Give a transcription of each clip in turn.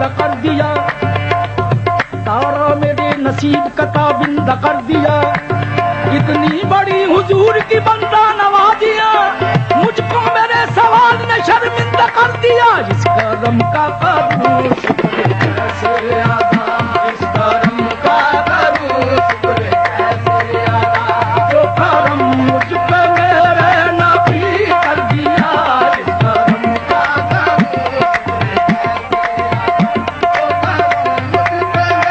बंद कर दिया, तारा मेरे नसीब का ताबिंद कर दिया। इतनी बड़ी हुजूर की बंदा नवाजिया, मुझको मेरे सवाल ने शर्मिंदा कर दिया। इस करम का करूं शुक्र कैसे अदा, इस करम का करूं शुक्र कैसे अदा। जो करम मुझ पे मेरे नबी कर दिया, इस करम का करूं शुक्र कैसे।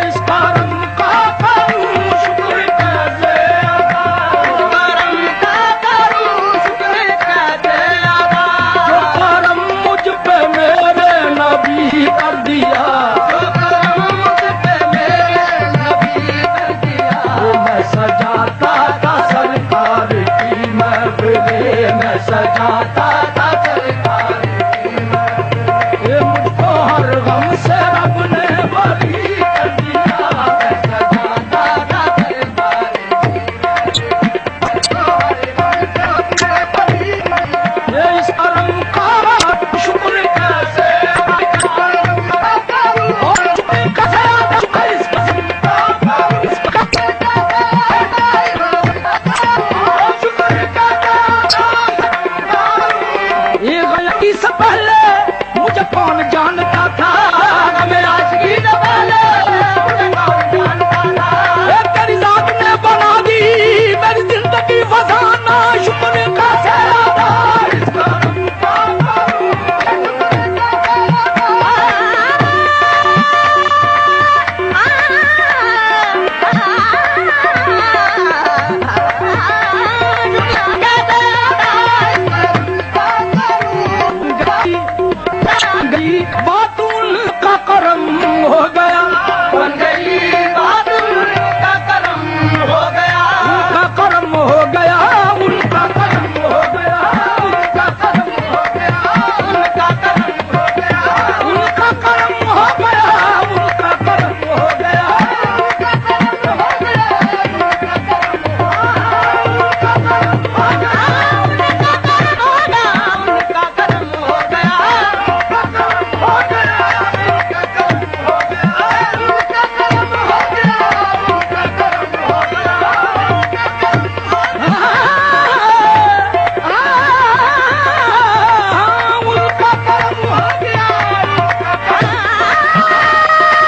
इस करम का करूं शुक्र कैसे अदा, करम का करूं शुक्र कैसे अदा। जो करम मुझ पे मेरे नबी कर दिया, जो करम मुझ पे मेरे नबी कर दिया। मैं सजाता था सरकार की महफिलें, मैं सजाता था सरकार की महफिलें। मुझको हर गम से रब ने बरी कर दिया, मैं सजाता था सरकार की महफिलें। इस करम का शुक्र कैसे से पहले मुझे कौन जानता था, मेरा आशिकी से पहले मुझे कौन जानता था। तेरी जात ने बना दी मेरी जिंदगी फसाना, शुक्र कैसे अदा। इस करम का करूं गई बात उनका करम हो गया, बन गई बात उनका करम हो गया। उनका करम हो गया, उनका करम हो गया, उनका करम हो गया, उनका करम हो गया, उनका करम हो गया, उनका करम हो गया, उनका करम हो गया, उनका करम हो गया, उनका करम हो गया, उनका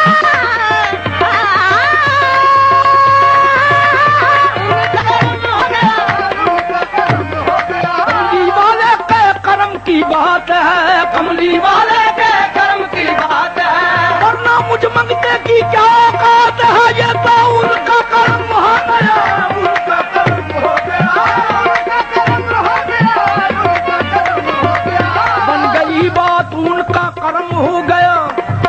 करम हो गया। की बात है, कमली वाले के कर्म की बात है, वरना मुझ मंगते की क्या औकात है। ये तो उनका कर्म हो गया, उनका कर्म हो गया, उनका कर्म हो गया, उनका कर्म हो गया। बन गई बात उनका कर्म हो गया,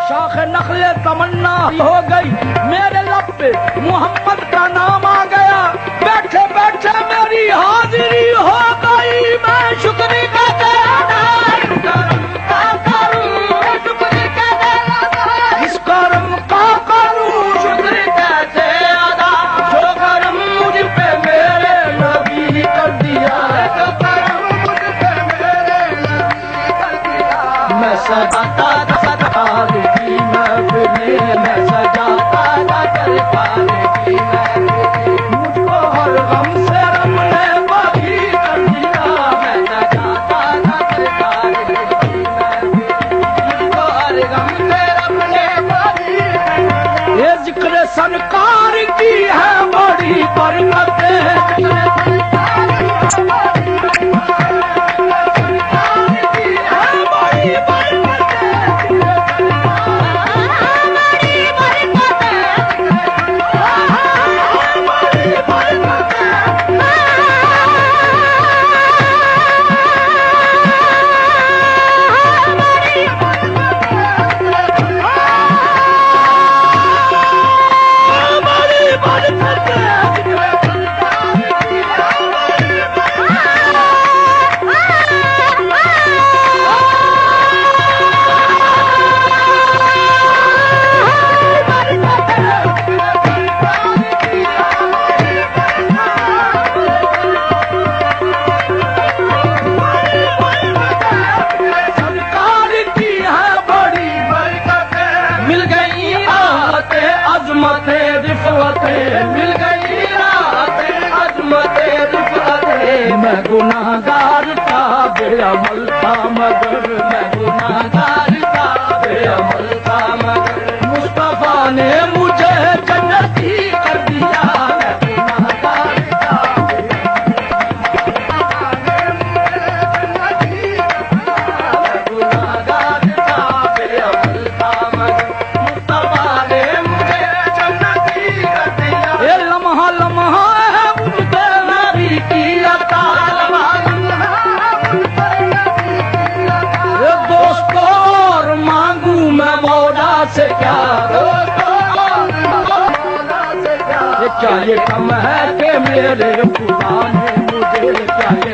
शाख नखले तमन्ना हो गई, मेरे लब पे मोहम्मद का नाम आ गया। बैठे बैठे मेरी हाजिरी हो गई, मैं शुक्र का सजाता था सरकार की महफिलें, मैं सजाता था सरकार की महफिलें। मुझको हर गम से रब ने बरी कर दिया, मैं सजाता था सरकार की महफिलें। मुझको हर गम से रब ने बरी कर दिया। ये जिक्र सरकार की है बड़ी बरकतें, मैं गुनाहगार था बेअमल था मगर मैं गुनाहगार था बेअमल था मगर मुस्तफा ने मुझे जन्नती कर दिया मैं गुनाहगार था गुनाहगार था बेअमल था मगर मुस्तफा ने मुझे जन्नती कर दिया। ये लम्हा लम्हा है उनके नबी की अता दोस्तों और मांगू मैं मौला से क्या क्या ये कम है कि मेरे खुदा ने मुझे क्या ये